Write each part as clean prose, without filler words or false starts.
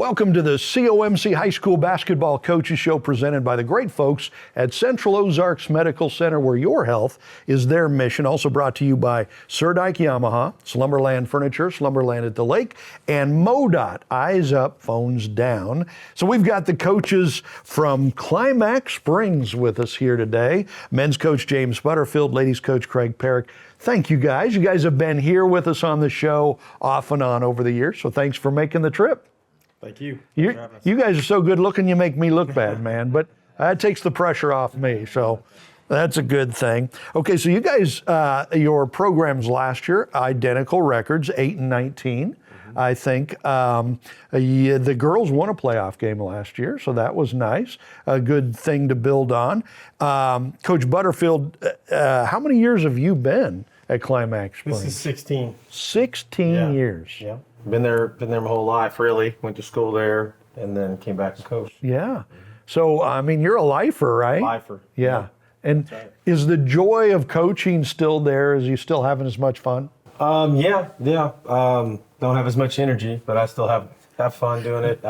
Welcome to the COMC High School Basketball Coaches Show presented by the great folks at Central Ozarks Medical Center, where your health is their mission. Also brought to you by Surdike Yamaha, Slumberland Furniture, Slumberland at the Lake, and MoDOT, Eyes Up, Phones Down. So we've got the coaches from Climax Springs with us here today. Men's coach James Butterfield, ladies coach Craig Perrick. Thank you guys. You guys have been here with us on the show off and on over the years, so thanks for making the trip. Thank you. You guys are so good looking, you make me look bad, man. But that takes the pressure off me, so that's a good thing. Okay, so you guys, your programs last year, identical records, 8 and 19. I think the girls won a playoff game last year, so that was nice. A good thing to build on. Coach Butterfield, how many years have you been at Climax Springs? This is 16. 16 years. Yeah. Been there my whole life, really. Went to school there and then came back and coached. Yeah. So, I mean, you're a lifer, right? Lifer. Yeah. And right. Is the joy of coaching still there? Is you still having as much fun? Yeah. Don't have as much energy, but I still have fun doing it.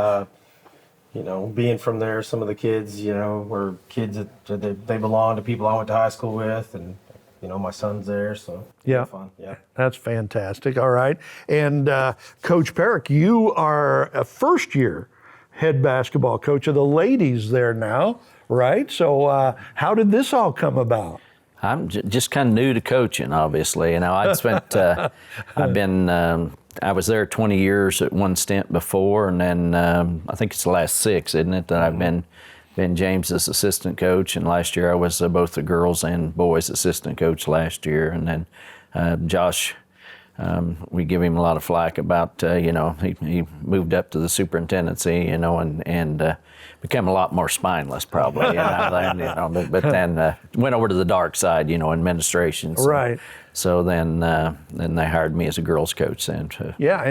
Being from there, some of the kids, were kids that they belong to people I went to high school with, and my son's there, so yeah, fun. Yeah, that's fantastic. All right, and Coach Perrick, you are a first-year head basketball coach of the ladies there now, right? So how did this all come about? I'm just kind of new to coaching, obviously. I'd spent, I was there 20 years at one stint before, and then I think it's the last 6, isn't it, that I've been James's assistant coach, and last year I was both the girls and boys assistant coach last year, and then Josh, we give him a lot of flack about, he moved up to the superintendency, and became a lot more spineless probably, but then went over to the dark side, administration. So, right. So then they hired me as a girls coach then. Yeah,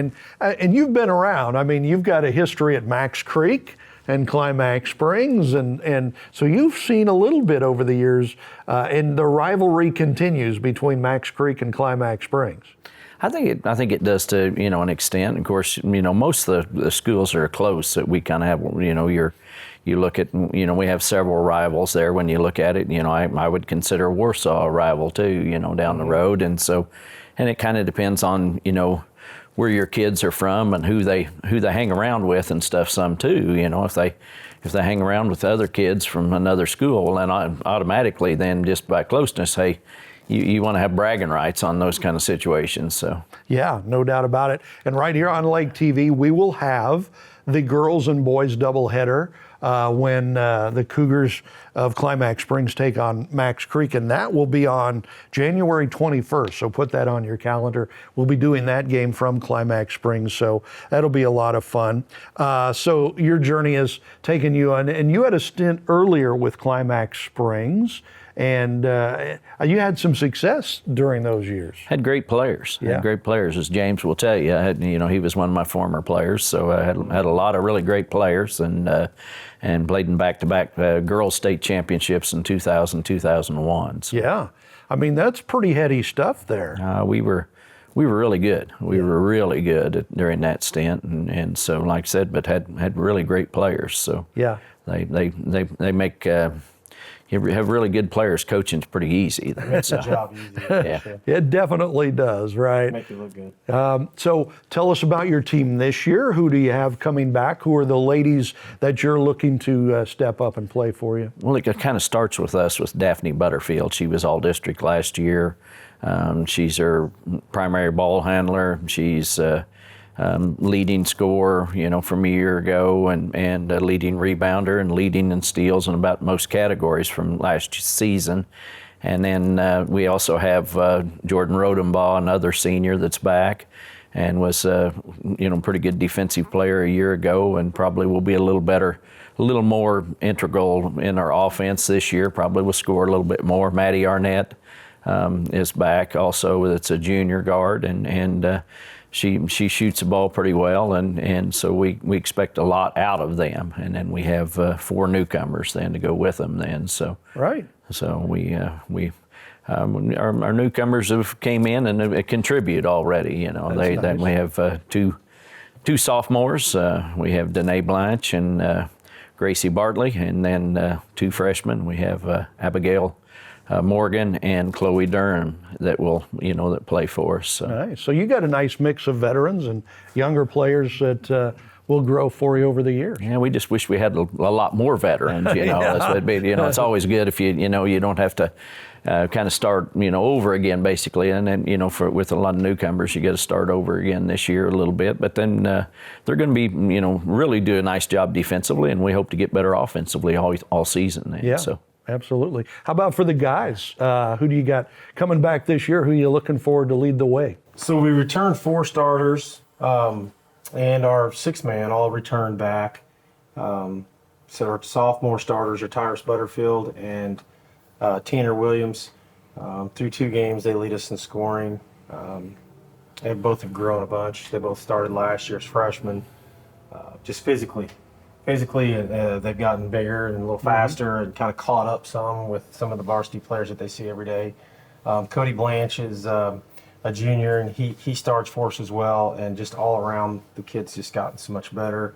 and you've been around. I mean, you've got a history at Max Creek and Climax Springs, and so you've seen a little bit over the years, and the rivalry continues between Max Creek and Climax Springs. I think it does to an extent. Of course, most of the schools are close. That we kind of have. You look at we have several rivals there. When you look at it, I would consider Warsaw a rival too. Down the road, and it kind of depends on where your kids are from and who they hang around with and stuff some too. If they hang around with other kids from another school, then automatically then just by closeness, hey, you want to have bragging rights on those kind of situations. So yeah, no doubt about it. And right here on Lake TV, we will have the girls and boys doubleheader when the Cougars of Climax Springs take on Max Creek, and that will be on January 21st. So put that on your calendar. We'll be doing that game from Climax Springs, so that'll be a lot of fun. So your journey has taken you on, and you had a stint earlier with Climax Springs, and you had some success during those years. Had great players. Yeah. Had great players, as James will tell you. He was one of my former players, so I had a lot of really great players, and played in back-to-back girls state championships in 2000, 2001. So. Yeah, I mean that's pretty heady stuff there. We were really good. We were really good during that stint, and so like I said, but had really great players. So yeah, they make. You have really good players. Coaching's pretty easy. It makes the job easier. Yeah. Sure. It definitely does, right? Make you look good. So tell us about your team this year. Who do you have coming back? Who are the ladies that you're looking to step up and play for you? Well, it kind of starts with us with Daphne Butterfield. She was all district last year. She's our primary ball handler. She's leading scorer, from a year ago, and a leading rebounder and leading in steals in about most categories from last season. And then we also have Jordan Rodenbaugh, another senior that's back, and was pretty good defensive player a year ago, and probably will be a little more integral in our offense this year. Probably will score a little bit more. Maddie Arnett is back also. It's a junior guard, and she shoots the ball pretty well, and so we expect a lot out of them. And then we have 4 newcomers then to go with them then. So right. So our newcomers have came in and contribute already. That's nice. We have two two sophomores. We have Danae Blanche and Gracie Bartley, and then two freshmen. We have Abigail Morgan and Chloe Durham that that play for us. So. Nice. So you got a nice mix of veterans and younger players that will grow for you over the years. Yeah, we just wish we had a lot more veterans. It's always good if you don't have to kind of start over again basically, and then with a lot of newcomers you got to start over again this year a little bit. But then they're going to be really do a nice job defensively, and we hope to get better offensively all season. Yeah. So. Absolutely. How about for the guys? Who do you got coming back this year? Who are you looking forward to lead the way? So we returned 4 starters, and our 6-man all returned back. So our sophomore starters are Tyrus Butterfield and Tanner Williams. Through 2 games, they lead us in scoring. They both have grown a bunch. They both started last year as freshmen. Just physically, they've gotten bigger and a little faster and kind of caught up some with some of the varsity players that they see every day. Cody Blanche is a junior, and he starts for us as well. And just all around, the kid's just gotten so much better.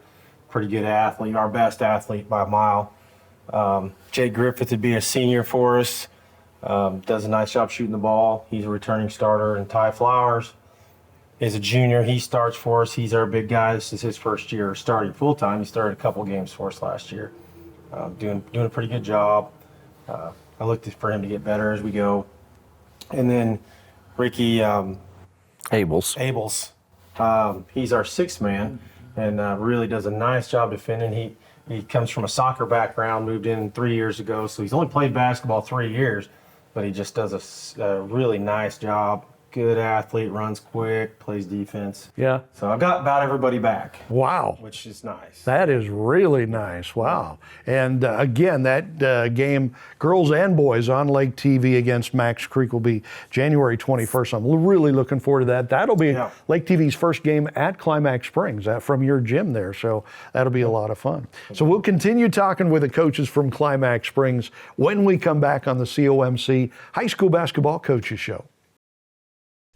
Pretty good athlete, our best athlete by a mile. Jay Griffith would be a senior for us. Does a nice job shooting the ball. He's a returning starter. And Ty Flowers is a junior. He starts for us. He's our big guy. This is his first year starting full time. He started a couple games for us last year. Doing a pretty good job. I looked for him to get better as we go. And then Ricky Abels. He's our 6th man and really does a nice job defending. He comes from a soccer background, moved in 3 years ago, so he's only played basketball 3 years, but he just does a really nice job. Good athlete, runs quick, plays defense. Yeah. So I've got about everybody back. Wow. Which is nice. That is really nice. Wow. And again, that game, girls and boys on Lake TV against Max Creek, will be January 21st. I'm really looking forward to that. That'll be Lake TV's first game at Climax Springs from your gym there. So that'll be a lot of fun. So we'll continue talking with the coaches from Climax Springs when we come back on the COMC High School Basketball Coaches Show.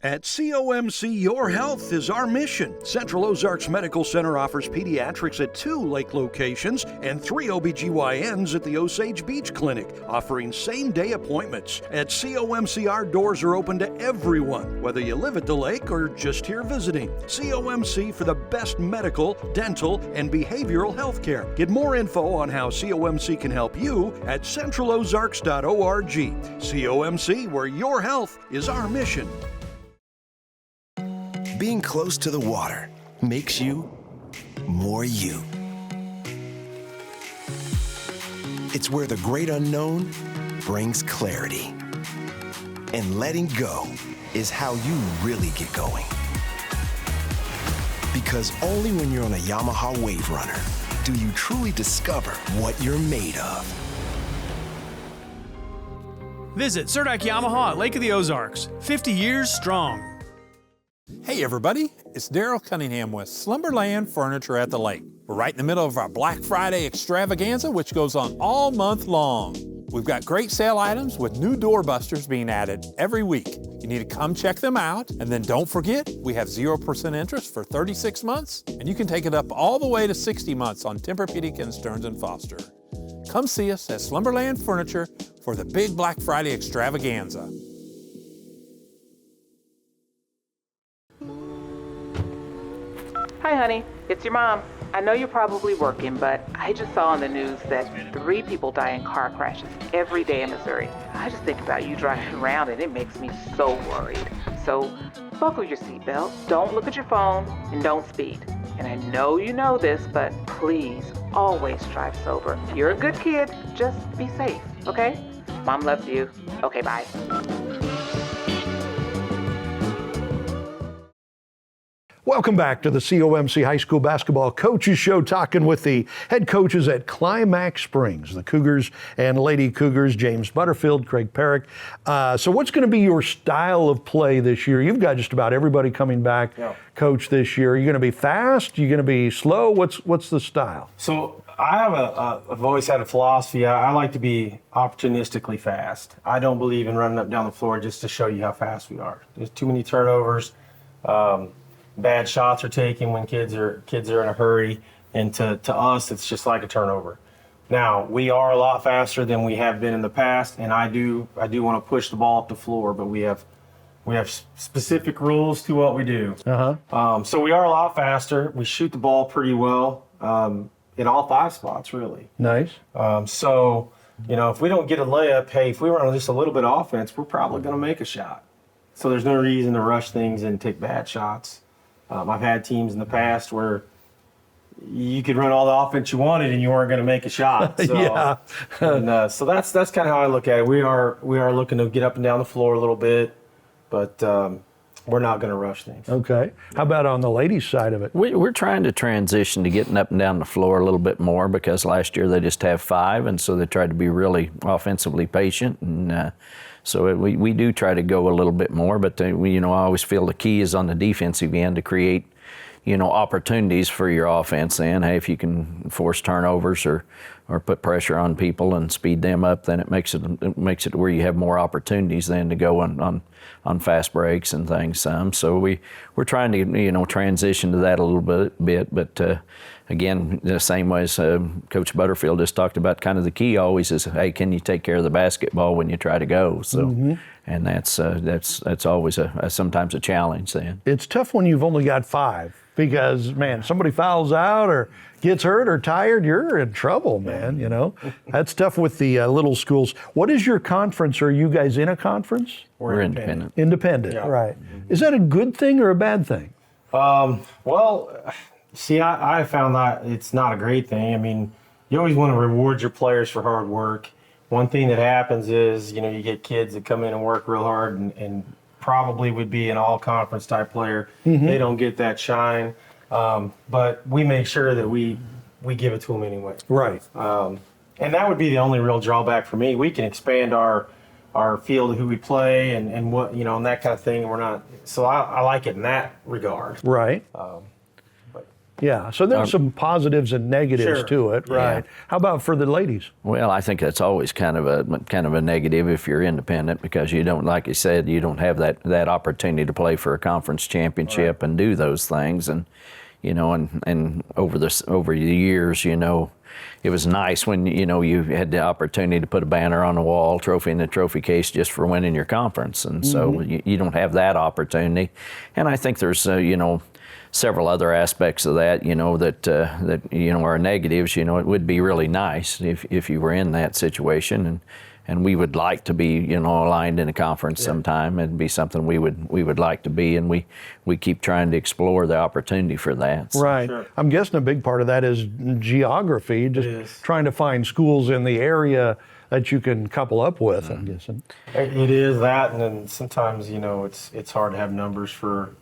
At COMC, your health is our mission. Central Ozarks Medical Center offers pediatrics at 2 lake locations and 3 OBGYNs at the Osage Beach Clinic, offering same-day appointments. At COMC, our doors are open to everyone, whether you live at the lake or just here visiting. COMC for the best medical, dental, and behavioral health care. Get more info on how COMC can help you at centralozarks.org. COMC, where your health is our mission. Being close to the water makes you more you. It's where the great unknown brings clarity. And letting go is how you really get going. Because only when you're on a Yamaha Wave Runner do you truly discover what you're made of. Visit Surdyke Yamaha at Lake of the Ozarks, 50 years strong. Hey everybody, it's Daryl Cunningham with Slumberland Furniture at the Lake. We're right in the middle of our Black Friday extravaganza, which goes on all month long. We've got great sale items with new doorbusters being added every week. You need to come check them out, and then don't forget, we have 0% interest for 36 months, and you can take it up all the way to 60 months on Tempur-Pedic and Stearns & Foster. Come see us at Slumberland Furniture for the big Black Friday extravaganza. Hi, honey. It's your mom. I know you're probably working, but I just saw on the news that 3 people die in car crashes every day in Missouri. I just think about you driving around and it makes me so worried. So buckle your seatbelt, don't look at your phone, and don't speed. And I know you know this, but please always drive sober. You're a good kid, just be safe, okay? Mom loves you. Okay, bye. Welcome back to the COMC High School Basketball Coaches Show, talking with the head coaches at Climax Springs, the Cougars and Lady Cougars, James Butterfield, Craig Perrick. So what's going to be your style of play this year? You've got just about everybody coming back, coach, this year. Are you going to be fast? Are you going to be slow? What's the style? So I've always had a philosophy. I like to be opportunistically fast. I don't believe in running up down the floor just to show you how fast we are. There's too many turnovers. bad shots are taken when kids are in a hurry, and to us, it's just like a turnover. Now, we are a lot faster than we have been in the past, and I do want to push the ball up the floor, but we have specific rules to what we do. So we are a lot faster. We shoot the ball pretty well in all 5 spots, really. Nice. So, if we don't get a layup, hey, if we run just a little bit of offense, we're probably going to make a shot. So there's no reason to rush things and take bad shots. I've had teams in the past where you could run all the offense you wanted and you weren't going to make a shot. So, Yeah. and, so that's kind of how I look at it. We are looking to get up and down the floor a little bit, but we're not going to rush things. Okay. How about on the ladies' side of it? We're trying to transition to getting up and down the floor a little bit more, because last year they just have 5, and so they tried to be really offensively patient, and so we do try to go a little bit more. But I always feel the key is on the defensive end to create opportunities for your offense. And hey, if you can force turnovers or put pressure on people and speed them up, then it makes it where you have more opportunities then to go on fast breaks and things. So we're trying to transition to that a little bit. But again, the same way as Coach Butterfield just talked about, kind of the key always is, hey, can you take care of the basketball when you try to go? So. And that's always sometimes a challenge then. It's tough when you've only got 5 because, man, somebody fouls out or gets hurt or tired, you're in trouble, man, That's tough with the little schools. What is your conference? Are you guys in a conference? We're independent. Independent, Yeah. right. Is that a good thing or a bad thing? Well, see, I found that it's not a great thing. I mean, you always want to reward your players for hard work. One thing that happens is, you get kids that come in and work real hard and probably would be an all-conference type player. They don't get that shine, but we make sure that we give it to them anyway. Right. And that would be the only real drawback for me. We can expand our field of who we play and what, and that kind of thing. We're not, so I like it in that regard. Right. Yeah, so there's some positives and negatives Sure. to it, right? Yeah. How about for the ladies? Well, I think that's always kind of a negative if you're independent, because you don't, like you said, you don't have that opportunity to play for a conference championship and do those things, and and over the years, it was nice when you had the opportunity to put a banner on the wall, trophy in the trophy case, just for winning your conference, and so you don't have that opportunity, and I think there's several other aspects of that, that are negatives. It would be really nice if you were in that situation, and we would like to be, aligned in a conference sometime. It'd be something we would like to be, and we keep trying to explore the opportunity for that. So. Right. Sure. I'm guessing a big part of that is geography, just trying to find schools in the area that you can couple up with, I'm guessing. It is that, and then sometimes, it's hard to have numbers for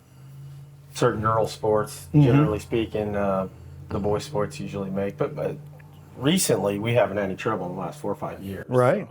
certain girl sports, generally speaking. The boy sports usually make, but recently we haven't had any trouble in the last 4 or 5 years. Right.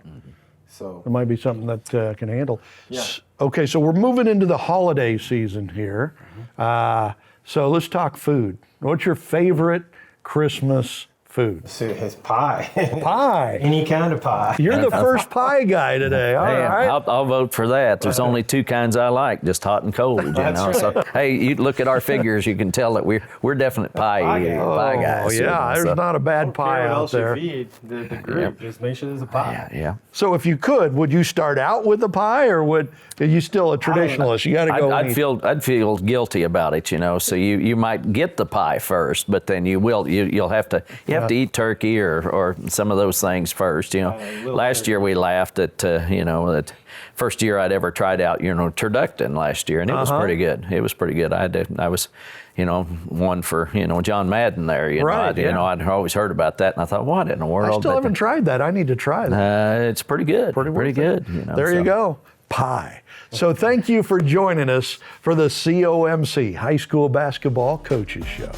So It might be something that can handle. Yeah. Okay, so we're moving into the holiday season here. So let's talk food. What's your favorite Christmas food? so it's pie. Pie. Any kind of pie. You're the first pie guy today. All Hey, right. I'll vote for that. There's only 2 kinds I like, just hot and cold. That's So right. hey, you look at our figures, you can tell that we're definite pie guys. Oh, yeah, there's not a bad Don't care pie what out else there. you feed the group. Just make sure there's a pie. Yeah. So if you could, would you start out with a pie, or are you still a traditionalist? You got to go. I'd feel guilty about it, So you might get the pie first, but then you'll have to eat turkey or some of those things first. Last year we laughed at that first year I'd ever tried out turducken last year, and it was pretty good. It was pretty good. I was one for John Madden there. Right, I'd always heard about that, and I thought, what in the world? I still haven't tried that. I need to try that. It's pretty good. Pretty good. There you go. Pie. So thank you for joining us for the COMC High School Basketball Coaches Show.